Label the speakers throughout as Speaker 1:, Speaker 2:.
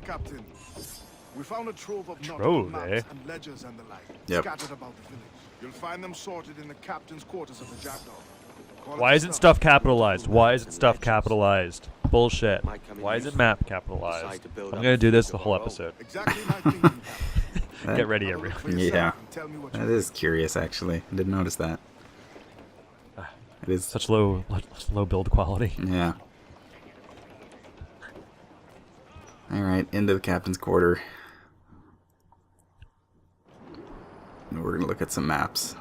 Speaker 1: my captain. We found a trove of nautical
Speaker 2: Trove,
Speaker 1: maps
Speaker 2: eh?
Speaker 1: and ledgers and the like
Speaker 3: Yep.
Speaker 1: scattered about the village. You'll find them sorted in the captain's quarters of the Jackdaw. Call
Speaker 2: Why
Speaker 1: it
Speaker 2: isn't stuff capitalized? Why isn't stuff capitalized? Bullshit.
Speaker 4: Might come in
Speaker 2: Why isn't
Speaker 4: useful.
Speaker 2: map
Speaker 4: Decide
Speaker 2: capitalized?
Speaker 4: to build
Speaker 2: I'm
Speaker 4: up
Speaker 2: gonna
Speaker 4: a
Speaker 2: do this
Speaker 4: fleet
Speaker 2: the
Speaker 4: of
Speaker 2: whole
Speaker 4: our own.
Speaker 2: episode.
Speaker 1: Exactly my thinking, Captain.
Speaker 2: Get ready,
Speaker 1: Have a look
Speaker 2: everyone.
Speaker 1: for yourself
Speaker 3: Yeah,
Speaker 1: and tell me what
Speaker 3: that
Speaker 1: you
Speaker 3: is
Speaker 1: think.
Speaker 3: curious actually. I didn't notice that. It is.
Speaker 2: Such low build quality.
Speaker 3: Yeah. All right, into the captain's quarter. And we're gonna look at some maps.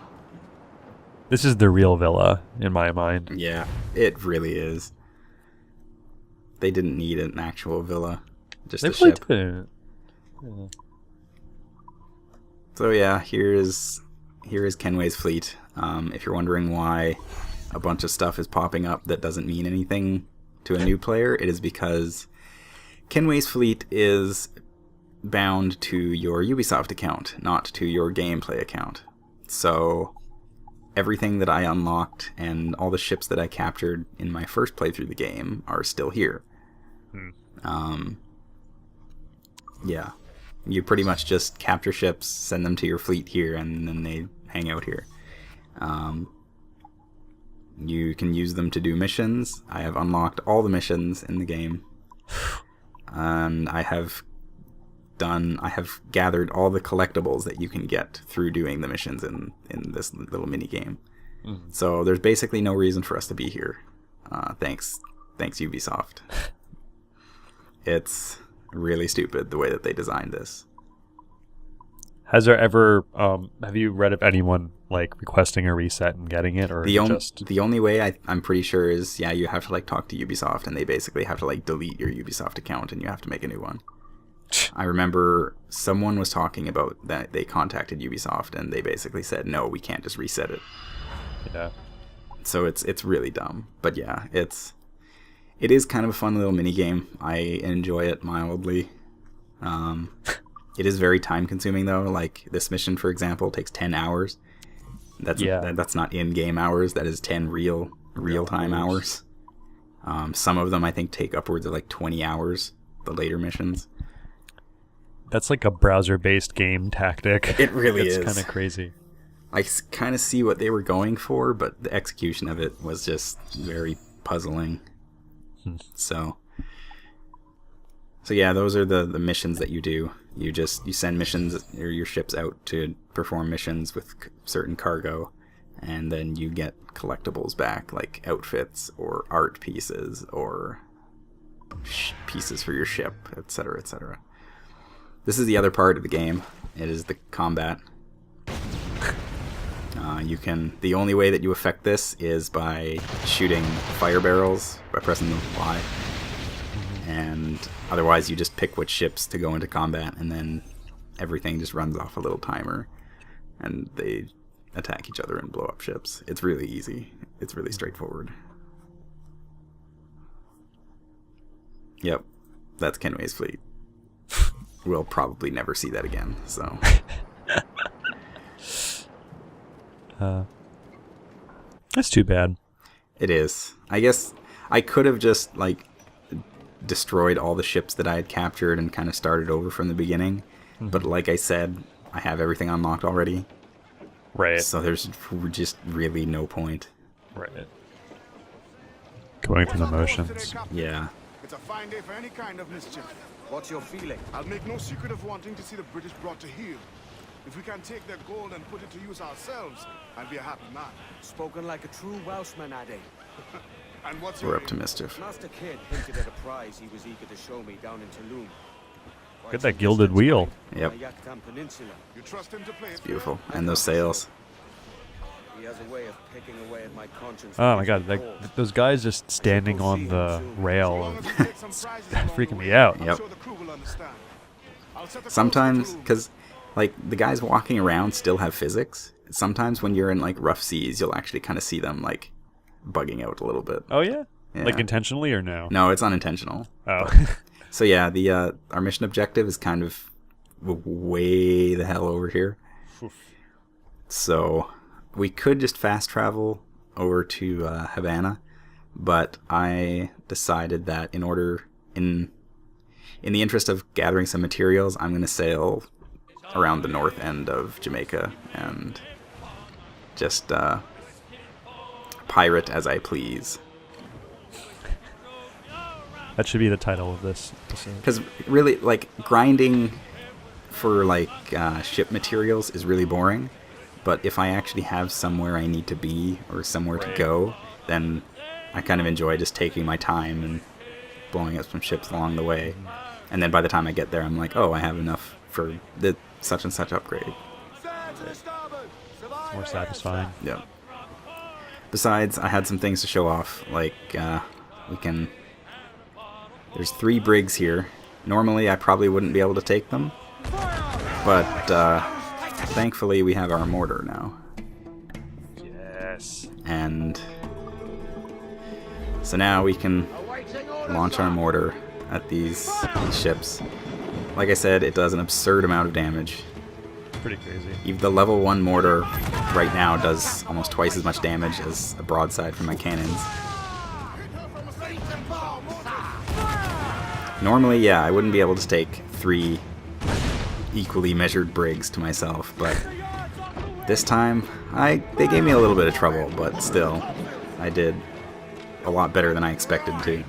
Speaker 2: This is the real villa in my mind.
Speaker 3: Yeah, it really is. They didn't need an actual villa, just
Speaker 2: They
Speaker 3: a
Speaker 2: really
Speaker 3: ship.
Speaker 2: didn't.
Speaker 3: So yeah, here is Kenway's fleet. If you're wondering why a bunch of stuff is popping up that doesn't mean anything to a new player, it is because Kenway's fleet is bound to your Ubisoft account, not to your gameplay account. So everything that I unlocked and all the ships that I captured in my first playthrough of the game are still here. Yeah. You pretty much just capture ships, send them to your fleet here, and then they hang out here. You can use them to do missions. I have unlocked all the missions in the game. And I have gathered all the collectibles that you can get through doing the missions in this little mini game. So there's basically no reason for us to be here. Thanks Ubisoft. It's really stupid the way that they designed this.
Speaker 2: Has there ever have you read of anyone like requesting a reset and getting it, or
Speaker 3: The only way I'm pretty sure is you have to like talk to Ubisoft, and they basically have to like delete your Ubisoft account and you have to make a new one. I remember someone was talking about that they contacted Ubisoft and they basically said no, we can't just reset it.
Speaker 2: Yeah.
Speaker 3: So it's really dumb. But yeah, it is kind of a fun little mini game. I enjoy it mildly. It is very time consuming though. Like this mission, for example, takes 10 hours. That's not in-game hours. That is 10 real-time hours. Some of them I think take upwards of like 20 hours, the later missions.
Speaker 2: That's like a browser-based game tactic.
Speaker 3: It really is.
Speaker 2: It's kind of crazy.
Speaker 3: I kind of see what they were going for, but the execution of it was just very puzzling. So yeah, those are the missions that you do. You send missions or your ships out to perform missions with certain cargo, and then you get collectibles back, like outfits or art pieces or pieces for your ship, etc., etc. This is the other part of the game. It is the combat. The only way that you affect this is by shooting fire barrels by pressing the Y. And otherwise you just pick which ships to go into combat, and then everything just runs off a little timer and they attack each other and blow up ships. It's really easy. It's really straightforward. Yep, that's Kenway's fleet. We'll probably never see that again, so...
Speaker 2: That's too bad.
Speaker 3: It is. I guess I could have just like destroyed all the ships that I had captured and kind of started over from the beginning. But like I said, I have everything unlocked already.
Speaker 2: Right.
Speaker 3: So there's just really no point.
Speaker 2: Right. Going through the motions.
Speaker 3: Yeah.
Speaker 1: It's a fine day for any kind of mischief.
Speaker 4: What's your feeling?
Speaker 1: I'll make no secret of wanting to see the British brought to heel. If we can take their gold and put it to use ourselves, I'll be a happy man.
Speaker 4: Spoken like a true Welshman, Addy.
Speaker 1: And what's
Speaker 3: We're
Speaker 1: your
Speaker 3: up to mischief.
Speaker 4: Master Kidd hinted at a prize he was eager to show me down in Tulum.
Speaker 2: Look at that gilded wheel.
Speaker 3: Yep.
Speaker 4: On the Yucatan Peninsula.
Speaker 1: You trust him to play it
Speaker 3: Beautiful. And those sails.
Speaker 4: He has a way of picking away at my conscience.
Speaker 2: Oh my god, like those guys just standing on the rail, freaking me out.
Speaker 3: Yep. Sometimes, because like the guys walking around still have physics. Sometimes when you're in like rough seas, you'll actually kind of see them like bugging out a little bit.
Speaker 2: Oh yeah?
Speaker 3: Yeah.
Speaker 2: Like intentionally or no?
Speaker 3: No, it's unintentional.
Speaker 2: Oh.
Speaker 3: So yeah, the our mission objective is kind of way the hell over here. So we could just fast travel over to Havana, but I decided that in in the interest of gathering some materials, I'm going to sail around the north end of Jamaica and just pirate as I please.
Speaker 2: That should be the title of this episode.
Speaker 3: Because really, like, grinding for, like, ship materials is really boring. But if I actually have somewhere I need to be or somewhere to go, then I kind of enjoy just taking my time and blowing up some ships along the way. And then by the time I get there, I'm like, oh, I have enough for the such and such upgrade.
Speaker 2: It's more satisfying.
Speaker 3: Yeah. Besides, I had some things to show off. Like, we can... There's 3 brigs here. Normally, I probably wouldn't be able to take them. But, thankfully, we have our mortar now.
Speaker 2: Yes.
Speaker 3: And... so now we can launch our mortar at these ships. Like I said, it does an absurd amount of damage.
Speaker 2: Pretty crazy.
Speaker 3: Even the level 1 mortar right now does almost twice as much damage as a broadside from my cannons. Normally, yeah, I wouldn't be able to take 3 equally measured brigs to myself, but this time, they gave me a little bit of trouble, but still, I did a lot better than I expected to.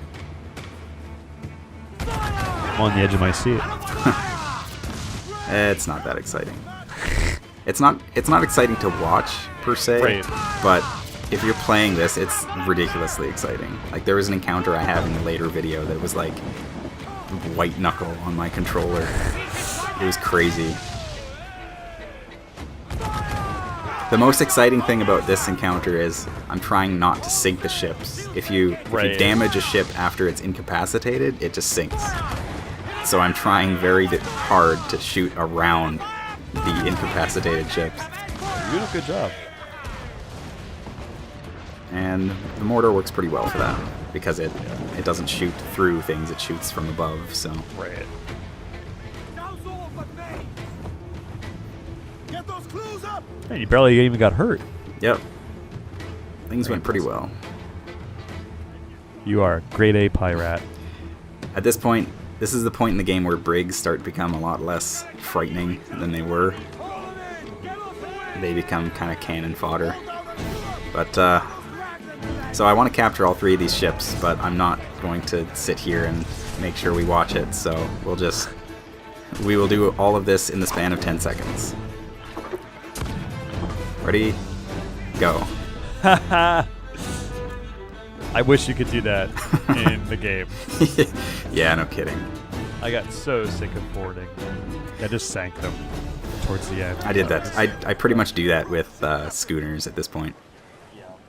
Speaker 2: I'm on the edge of my seat.
Speaker 3: It's not that exciting. It's not exciting to watch, per se,
Speaker 2: Right.
Speaker 3: but if you're playing this, it's ridiculously exciting. Like, there was an encounter I had in a later video that was like white knuckle on my controller. It was crazy. The most exciting thing about this encounter is I'm trying not to sink the ships. If you damage a ship after it's incapacitated, it just sinks. So I'm trying very hard to shoot around the incapacitated ships.
Speaker 2: You did a good job.
Speaker 3: And the mortar works pretty well for that, because it doesn't shoot through things, it shoots from above, so...
Speaker 2: Right.
Speaker 1: Get those clues up!
Speaker 2: Hey, you barely even got hurt.
Speaker 3: Yep. Things went pretty well.
Speaker 2: You are a grade A pirate.
Speaker 3: At this point, this is the point in the game where brigs start to become a lot less frightening than they were. They become kind of cannon fodder. But, so I want to capture all 3 of these ships, but I'm not going to sit here and make sure we watch it, so we will do all of this in the span of 10 seconds. Ready? Go.
Speaker 2: I wish you could do that in the game.
Speaker 3: Yeah, no kidding.
Speaker 2: I got so sick of boarding. I just sank them towards the end.
Speaker 3: I did that. I pretty much do that with schooners at this point.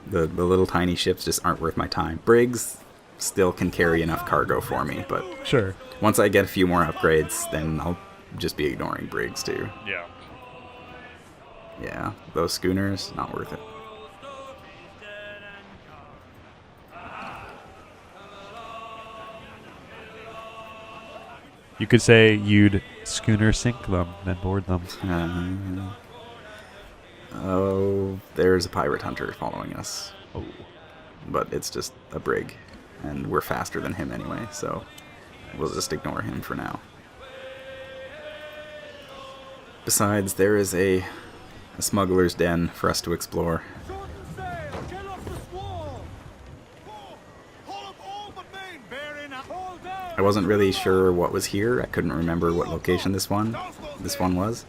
Speaker 3: The little tiny ships just aren't worth my time. Brigs still can carry enough cargo for me, but
Speaker 2: Sure.
Speaker 3: once I get a few more upgrades, then I'll just be ignoring brigs too.
Speaker 2: Yeah.
Speaker 3: Yeah, those schooners, not worth it.
Speaker 2: You could say you'd schooner sink them, then board them.
Speaker 3: Oh, there's a pirate hunter following us.
Speaker 2: Oh.
Speaker 3: But it's just a brig, and we're faster than him anyway, so we'll just ignore him for now. Besides, there is a smuggler's den for us to explore. I wasn't really sure what was here. I couldn't remember what location this one was,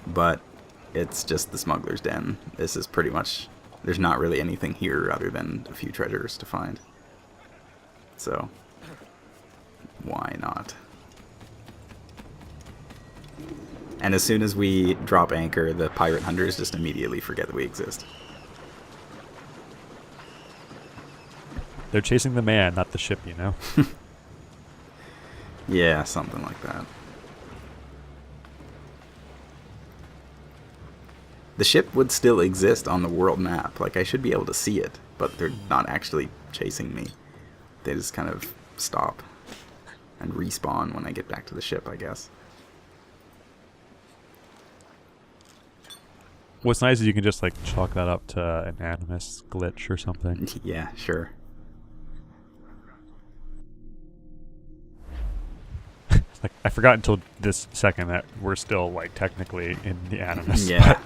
Speaker 3: but it's just the smuggler's den. This is pretty much, there's not really anything here other than a few treasures to find. So, why not? And as soon as we drop anchor, the pirate hunters just immediately forget that we exist.
Speaker 2: They're chasing the man, not the ship, you know?
Speaker 3: Yeah, something like that. The ship would still exist on the world map. Like, I should be able to see it, but they're not actually chasing me. They just kind of stop and respawn when I get back to the ship, I guess.
Speaker 2: What's nice is you can just, like, chalk that up to an animus glitch or something.
Speaker 3: Yeah, sure.
Speaker 2: Like, I forgot until this second that we're still like technically in the Animus.
Speaker 3: Yeah.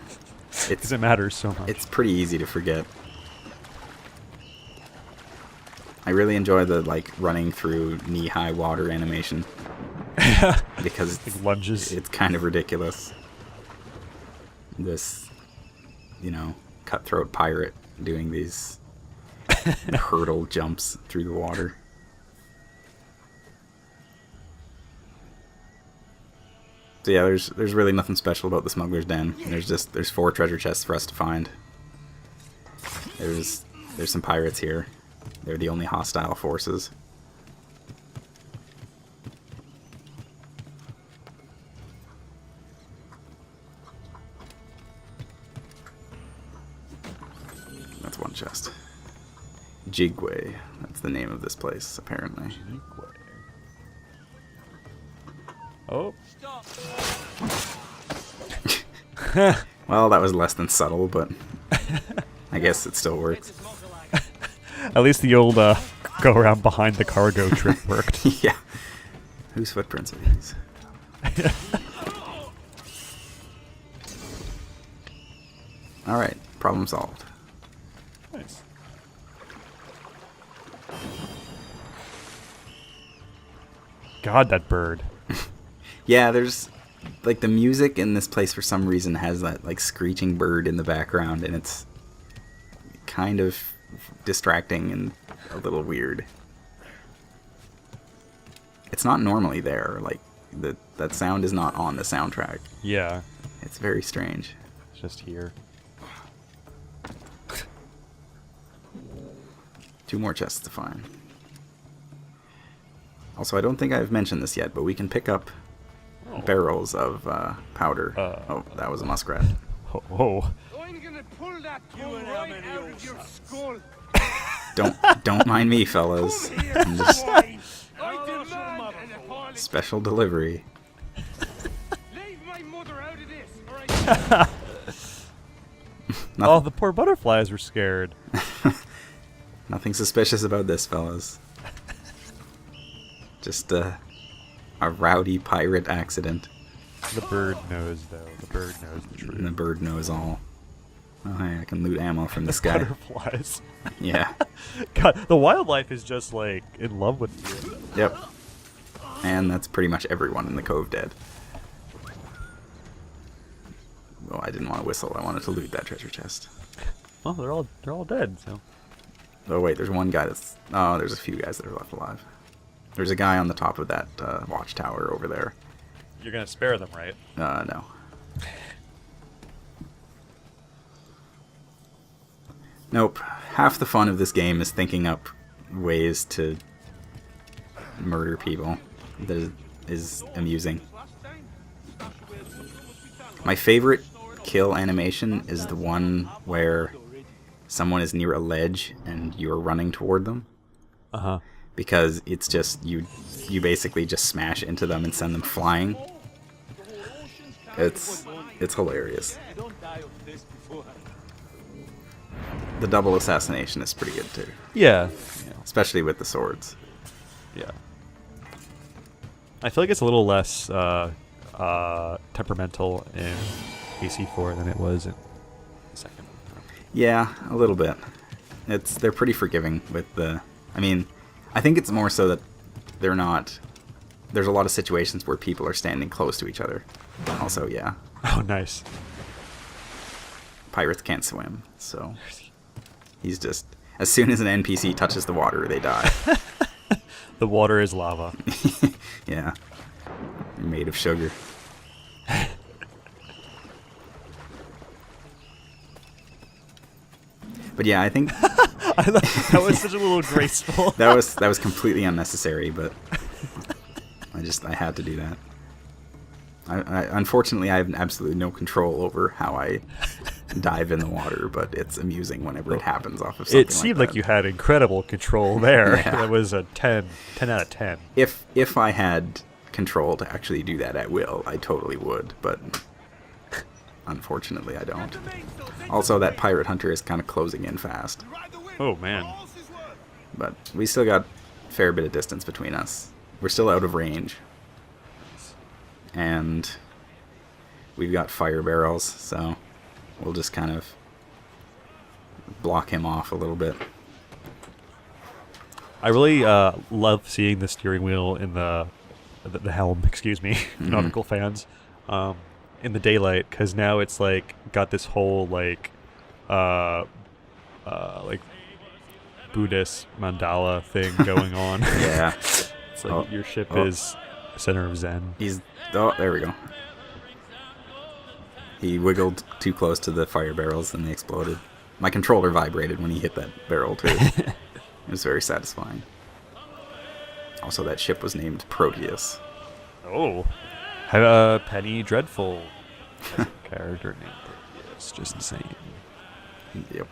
Speaker 2: Because it matters so much.
Speaker 3: It's pretty easy to forget. I really enjoy the like running through knee-high water animation. Because
Speaker 2: like lunges.
Speaker 3: It's kind of ridiculous. This, you know, cutthroat pirate doing these hurdle jumps through the water. So yeah, there's really nothing special about the Smuggler's Den. There's 4 treasure chests for us to find. There's some pirates here. They're the only hostile forces. That's one chest. Jigway. That's the name of this place, apparently.
Speaker 2: Oh.
Speaker 3: Well, that was less than subtle, but I guess it still works.
Speaker 2: At least the old go around behind the cargo trick worked.
Speaker 3: Yeah. Whose footprints are these? Alright, problem solved.
Speaker 2: Nice. God, that bird.
Speaker 3: Yeah, there's like the music in this place for some reason has that like screeching bird in the background, and it's kind of distracting and a little weird. It's not normally there. Like that sound is not on the soundtrack.
Speaker 2: Yeah.
Speaker 3: It's very strange.
Speaker 2: It's just here.
Speaker 3: 2 more chests to find. Also, I don't think I've mentioned this yet, but we can pick up barrels of powder. Oh, that was a muskrat.
Speaker 2: Oh.
Speaker 4: I'm gonna pull that gun right out of your skull.
Speaker 3: Don't mind me, fellas. I'm just
Speaker 4: I demand an apology.
Speaker 3: special delivery.
Speaker 4: Leave my mother out of this, alright?
Speaker 2: Oh, the poor butterflies were scared.
Speaker 3: Nothing suspicious about this, fellas. Just a rowdy pirate accident.
Speaker 2: The bird knows, though. The bird knows the truth.
Speaker 3: And the bird knows all. Oh, hey, I can loot ammo from this guy.
Speaker 2: Butterflies.
Speaker 3: Yeah.
Speaker 2: God, the wildlife is just like in love with you.
Speaker 3: Yep. And that's pretty much everyone in the cove dead. Well, I didn't want to whistle. I wanted to loot that treasure chest.
Speaker 2: Well, they're all dead. So.
Speaker 3: Oh wait, there's one guy that's. Oh, there's a few guys that are left alive. There's a guy on the top of that watchtower over there.
Speaker 2: You're gonna spare them, right?
Speaker 3: No. Nope. Half the fun of this game is thinking up ways to murder people. That is amusing. My favorite kill animation is the one where someone is near a ledge and you're running toward them.
Speaker 2: Uh-huh.
Speaker 3: Because it's just, you basically just smash into them and send them flying. It's hilarious. The double assassination is pretty good too.
Speaker 2: Yeah.
Speaker 3: Especially with the swords.
Speaker 2: Yeah. I feel like it's a little less temperamental in AC4 than it was in the second.
Speaker 3: Yeah, a little bit. They're pretty forgiving with the... I mean, I think it's more so that they're not... There's a lot of situations where people are standing close to each other. Also, yeah.
Speaker 2: Oh, nice.
Speaker 3: Pirates can't swim, so... He's just... As soon as an NPC touches the water, they die.
Speaker 2: The water is lava.
Speaker 3: Yeah. Made of sugar. But yeah, I think
Speaker 2: That was such a little graceful.
Speaker 3: that was completely unnecessary, but I had to do that. Unfortunately, I have absolutely no control over how I dive in the water, but it's amusing whenever it happens off of something.
Speaker 2: It seemed like you had incredible control there.
Speaker 3: Yeah.
Speaker 2: That was a 10 out of 10.
Speaker 3: If I had control to actually do that at will, I totally would, but unfortunately I don't. Also, that pirate hunter is kind of closing in fast.
Speaker 2: Oh, man.
Speaker 3: But we still got a fair bit of distance between us. We're still out of range. and we've got fire barrels, so we'll just kind of block him off a little bit.
Speaker 2: I really love seeing the steering wheel in the helm, excuse me, nautical fans, in the daylight, because now it's like got this whole like Buddhist mandala thing going on.
Speaker 3: Yeah.
Speaker 2: It's like your ship is the center of Zen.
Speaker 3: There we go. He wiggled too close to the fire barrels and they exploded. My controller vibrated when he hit that barrel too. It was very satisfying. Also, that ship was named Proteus.
Speaker 2: Oh. Penny Dreadful character named Proteus. Just insane.
Speaker 3: Yep.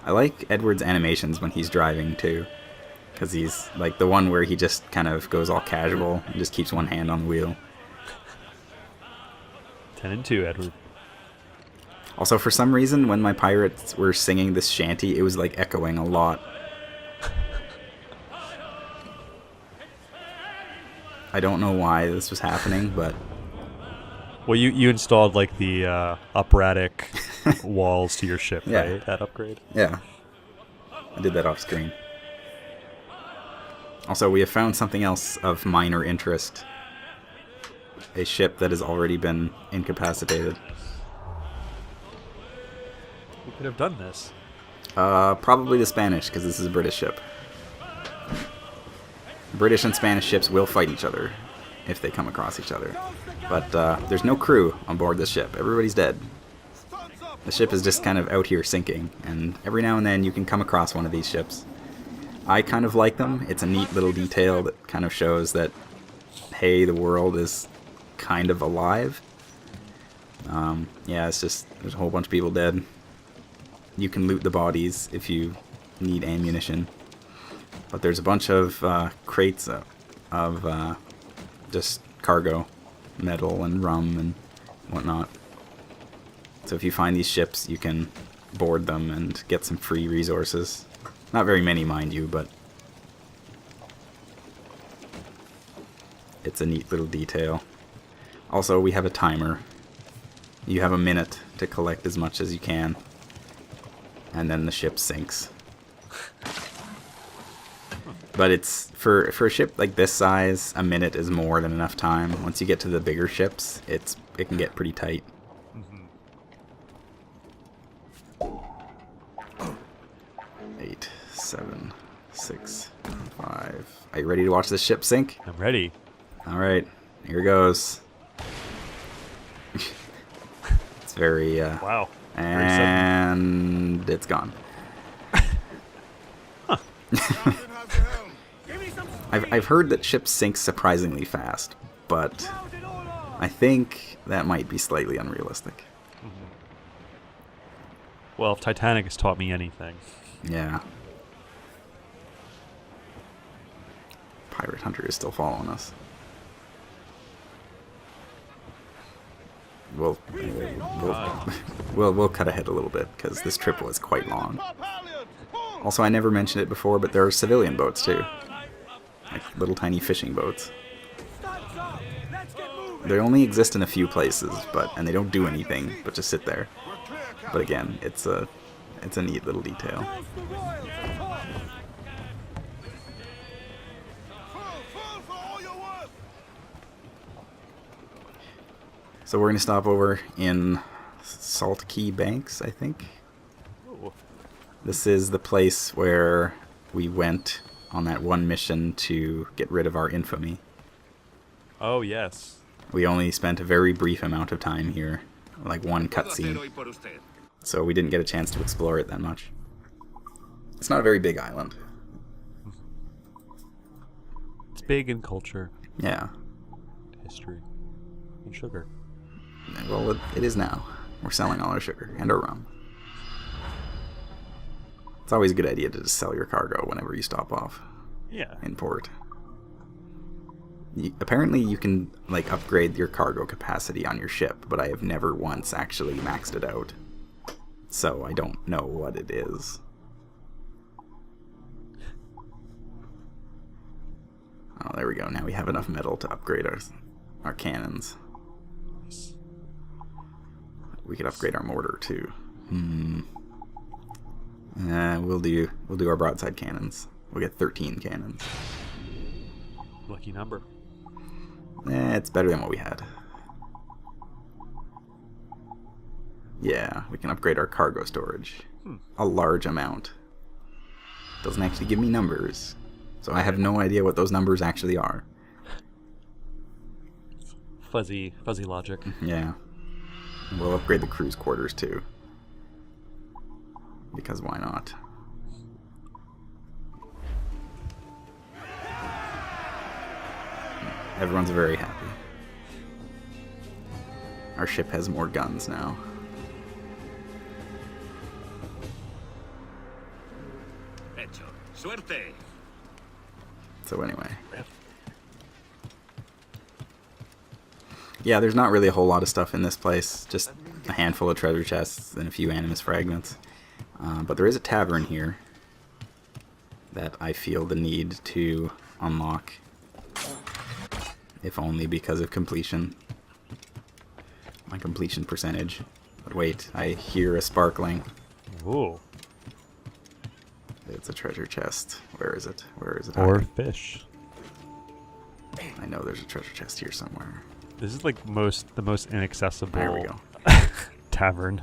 Speaker 3: I like Edward's animations when he's driving too, because he's like the one where he just kind of goes all casual and just keeps one hand on the wheel.
Speaker 2: 10 and 2, Edward.
Speaker 3: Also, for some reason, when my pirates were singing this shanty, it was like echoing a lot. I don't know why this was happening, but...
Speaker 2: Well, you installed like the operatic walls to your ship,
Speaker 3: Yeah.
Speaker 2: right? That upgrade?
Speaker 3: Yeah. I did that off screen. Also, we have found something else of minor interest. A ship that has already been incapacitated.
Speaker 2: Who could have done this?
Speaker 3: Probably the Spanish, because this is a British ship. British and Spanish ships will fight each other if they come across each other. But there's no crew on board this ship. Everybody's dead. The ship is just kind of out here sinking, and every now and then you can come across one of these ships. I kind of like them. It's a neat little detail that kind of shows that, hey, the world is kind of alive. Yeah, it's just, there's a whole bunch of people dead. You can loot the bodies if you need ammunition. But there's a bunch of crates of just cargo, metal and rum and whatnot. So if you find these ships, you can board them and get some free resources. Not very many, mind you, but it's a neat little detail. Also, we have a timer. You have a minute to collect as much as you can, and then the ship sinks. But it's for a ship like this size, a minute is more than enough time. Once you get to the bigger ships, it can get pretty tight. 8, 7, 6, 5. Are you ready to watch this ship sink?
Speaker 2: I'm ready.
Speaker 3: All right, here goes. It's very
Speaker 2: Wow.
Speaker 3: and it's gone. I've heard that ships sink surprisingly fast, but I think that might be slightly unrealistic.
Speaker 2: Well, if Titanic has taught me anything.
Speaker 3: Yeah. Pirate Hunter is still following us. We'll cut ahead a little bit because this trip was quite long. Also, I never mentioned it before, but there are civilian boats too, like little tiny fishing boats. They only exist in a few places, and they don't do anything but just sit there. But again, it's a neat little detail. So we're gonna stop over in Salt Key Banks, I think.
Speaker 2: Ooh.
Speaker 3: This is the place where we went on that one mission to get rid of our infamy.
Speaker 2: Oh, yes.
Speaker 3: We only spent a very brief amount of time here, like one cutscene, so we didn't get a chance to explore it that much. It's not a very big island.
Speaker 2: It's big in culture,
Speaker 3: Yeah.
Speaker 2: history, and sugar.
Speaker 3: Well, it is now. We're selling all our sugar and our rum. It's always a good idea to just sell your cargo whenever you stop off
Speaker 2: Yeah.
Speaker 3: in port. Apparently you can like upgrade your cargo capacity on your ship, but I have never once actually maxed it out. So I don't know what it is. Oh, there we go. Now we have enough metal to upgrade our cannons. We could upgrade our mortar too. We'll do our broadside cannons. We'll get 13 cannons.
Speaker 2: Lucky number.
Speaker 3: It's better than what we had. Yeah, we can upgrade our cargo storage. A large amount. Doesn't actually give me numbers, so I have no idea what those numbers actually are.
Speaker 2: Fuzzy logic.
Speaker 3: Yeah. And we'll upgrade the crew's quarters too. Because why not? Everyone's very happy. Our ship has more guns now.
Speaker 4: Hecho. Suerte.
Speaker 3: So anyway. Yeah, there's not really a whole lot of stuff in this place. Just a handful of treasure chests and a few animus fragments. But there is a tavern here that I feel the need to unlock. If only because of completion. My completion percentage. But wait, I hear a sparkling.
Speaker 2: Ooh.
Speaker 3: It's a treasure chest. Where is it? Where is it?
Speaker 2: Or
Speaker 3: hiding?
Speaker 2: fish.
Speaker 3: I know there's a treasure chest here somewhere.
Speaker 2: This is like the most inaccessible
Speaker 3: There we go.
Speaker 2: tavern.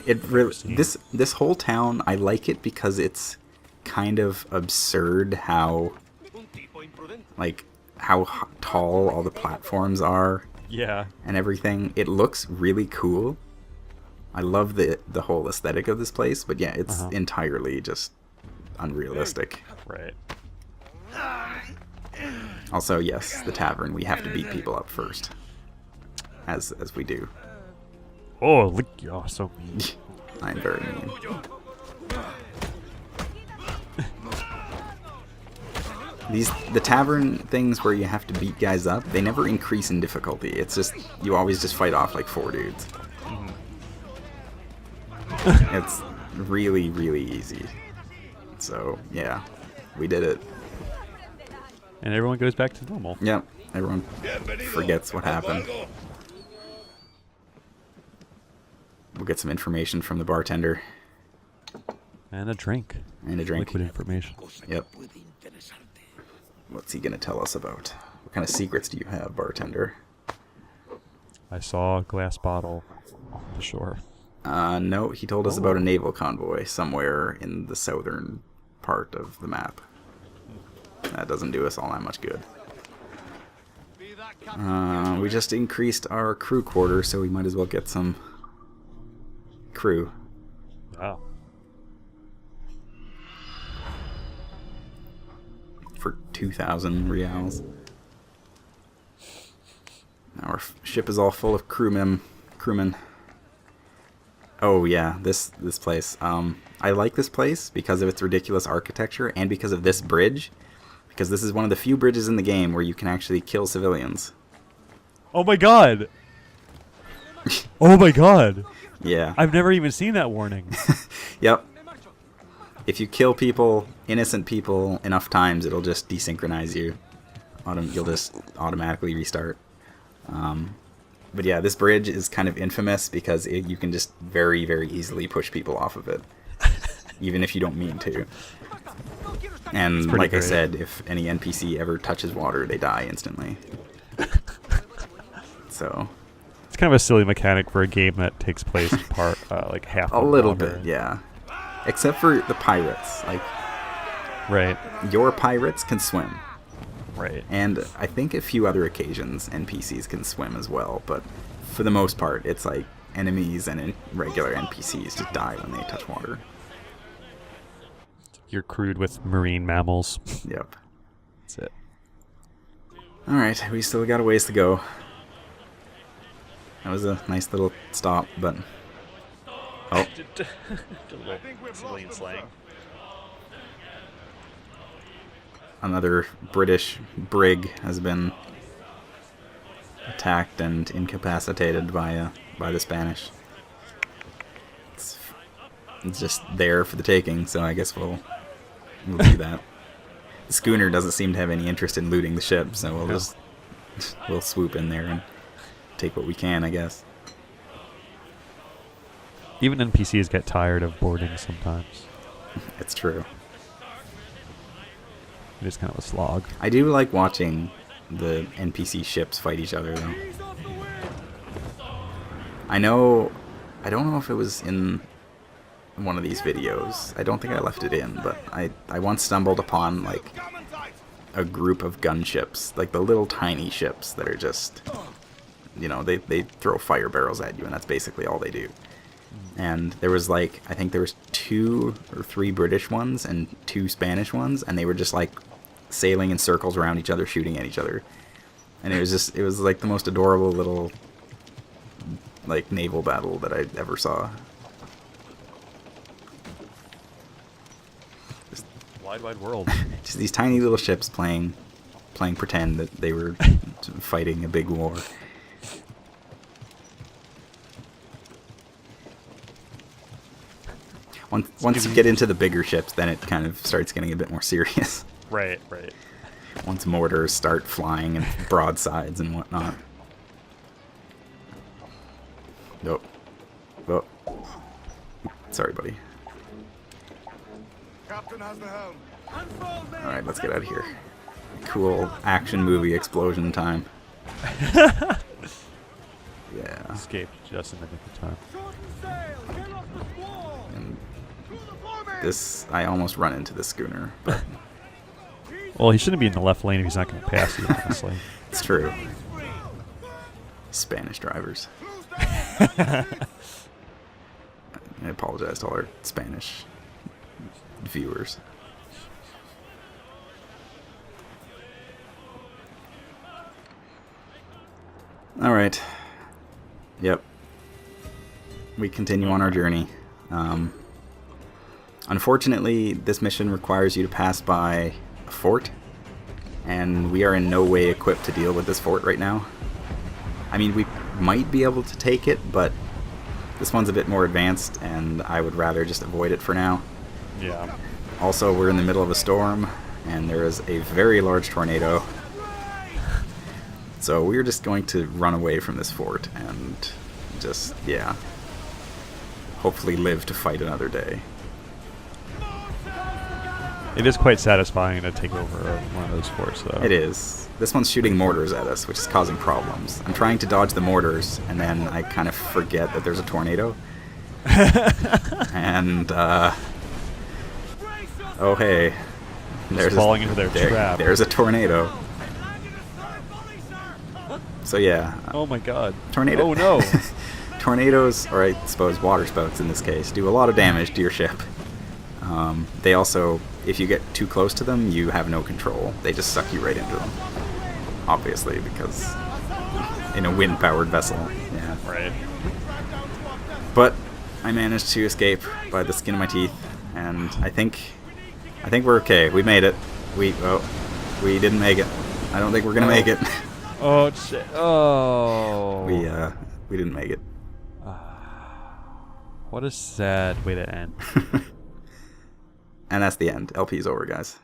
Speaker 3: It really this whole town, I like it because it's kind of absurd how tall all the platforms are
Speaker 2: Yeah.
Speaker 3: and everything. It looks really cool. I love the whole aesthetic of this place, but yeah, it's entirely just unrealistic.
Speaker 2: Right.
Speaker 3: Also, yes, the tavern, we have to beat people up first. As we do.
Speaker 2: Oh, look, you're so mean.
Speaker 3: I'm very mean. The tavern things where you have to beat guys up, they never increase in difficulty. It's just, you always just fight off like 4 dudes. It's really, really easy. So, yeah, we did it.
Speaker 2: And everyone goes back to normal.
Speaker 3: Yep, everyone forgets what happened. We'll get some information from the bartender.
Speaker 2: And a drink.
Speaker 3: And a drink.
Speaker 2: Liquid information.
Speaker 3: Yep. What's he gonna tell us about? What kind of secrets do you have, bartender?
Speaker 2: I saw a glass bottle off the shore.
Speaker 3: No, he told us about a naval convoy somewhere in the southern part of the map. That doesn't do us all that much good. We just increased our crew quarter, so we might as well get some crew.
Speaker 2: Wow.
Speaker 3: For 2,000 reals. Our ship is all full of crewmen. Oh yeah, this place. I like this place because of its ridiculous architecture and because of this bridge. Because this is one of the few bridges in the game where you can actually kill civilians.
Speaker 2: Oh my god! Oh my god!
Speaker 3: Yeah.
Speaker 2: I've never even seen that warning.
Speaker 3: Yep. If you kill people, innocent people, enough times, it'll just desynchronize you. You'll just automatically restart. But yeah, this bridge is kind of infamous because you can just very, very easily push people off of it. Even if you don't mean to. And like I said, if any NPC ever touches water, they die instantly. So...
Speaker 2: It's kind of a silly mechanic for a game that takes place like half
Speaker 3: a little bit, yeah. Except for the pirates. Like,
Speaker 2: right.
Speaker 3: Your pirates can swim.
Speaker 2: Right.
Speaker 3: And I think a few other occasions NPCs can swim as well, but for the most part, it's like enemies and regular NPCs just die when they touch water.
Speaker 2: You're crewed with marine mammals.
Speaker 3: Yep.
Speaker 2: That's it.
Speaker 3: Alright, we still got a ways to go. That was a nice little stop, but... Oh.
Speaker 2: Civilian slang.
Speaker 3: Another British brig has been attacked and incapacitated by the Spanish. It's just there for the taking, so I guess we'll do that. schooner doesn't seem to have any interest in looting the ship, so we'll
Speaker 2: Yeah.
Speaker 3: just we'll swoop in there and take what we can, I guess.
Speaker 2: Even NPCs get tired of boarding sometimes.
Speaker 3: It's true.
Speaker 2: It is kind of a slog.
Speaker 3: I do like watching the NPC ships fight each other, though. I don't know if it was in one of these videos. I don't think I left it in, but I once stumbled upon, like, a group of gunships, like the little tiny ships that are just, you know, they throw fire barrels at you, and that's basically all they do. And there was, like, I think there was 2 or 3 British ones and 2 Spanish ones, and they were just, like, sailing in circles around each other, shooting at each other. And it was like the most adorable little, like, naval battle that I ever saw.
Speaker 2: Wide, wide world.
Speaker 3: Just these tiny little ships playing pretend that they were fighting a big war. Once you get into the bigger ships, then it kind of starts getting a bit more serious.
Speaker 2: Right, right.
Speaker 3: Once mortars start flying and broadsides and whatnot. Nope. Oh. Sorry, buddy.
Speaker 1: Captain has the helm.
Speaker 3: Alright, let's get out of here. Cool action movie explosion time. Yeah.
Speaker 2: Escaped just in the nick of time.
Speaker 3: And this, I almost run into the schooner, but
Speaker 2: Well, he shouldn't be in the left lane if he's not going to pass you, honestly.
Speaker 3: it's true. Spanish drivers. I apologize to all our Spanish viewers. Alright. Yep. We continue on our journey. Unfortunately, this mission requires you to pass by a fort, and we are in no way equipped to deal with this fort right now. I mean, we might be able to take it, but this one's a bit more advanced, and I would rather just avoid it for now.
Speaker 2: Yeah.
Speaker 3: Also, we're in the middle of a storm, and there is a very large tornado. So we're just going to run away from this fort and just, yeah, hopefully live to fight another day.
Speaker 2: It is quite satisfying to take over one of those forts, though.
Speaker 3: It is. This one's shooting mortars at us, which is causing problems. I'm trying to dodge the mortars, and then I kind of forget that there's a tornado. And, oh hey.
Speaker 2: It's falling into their trap.
Speaker 3: There's a tornado. So yeah.
Speaker 2: Oh my god.
Speaker 3: Tornado.
Speaker 2: Oh no.
Speaker 3: Tornadoes, or I suppose water spouts in this case, do a lot of damage to your ship. They also, if you get too close to them, you have no control. They just suck you right into them. Obviously, because in a wind-powered vessel. Yeah.
Speaker 2: Right.
Speaker 3: But I managed to escape by the skin of my teeth, and I think we're okay. We made it. We didn't make it. I don't think we're gonna make it.
Speaker 2: Oh shit. Oh.
Speaker 3: We didn't make it.
Speaker 2: What a sad way to end.
Speaker 3: And that's the end. LP's over, guys.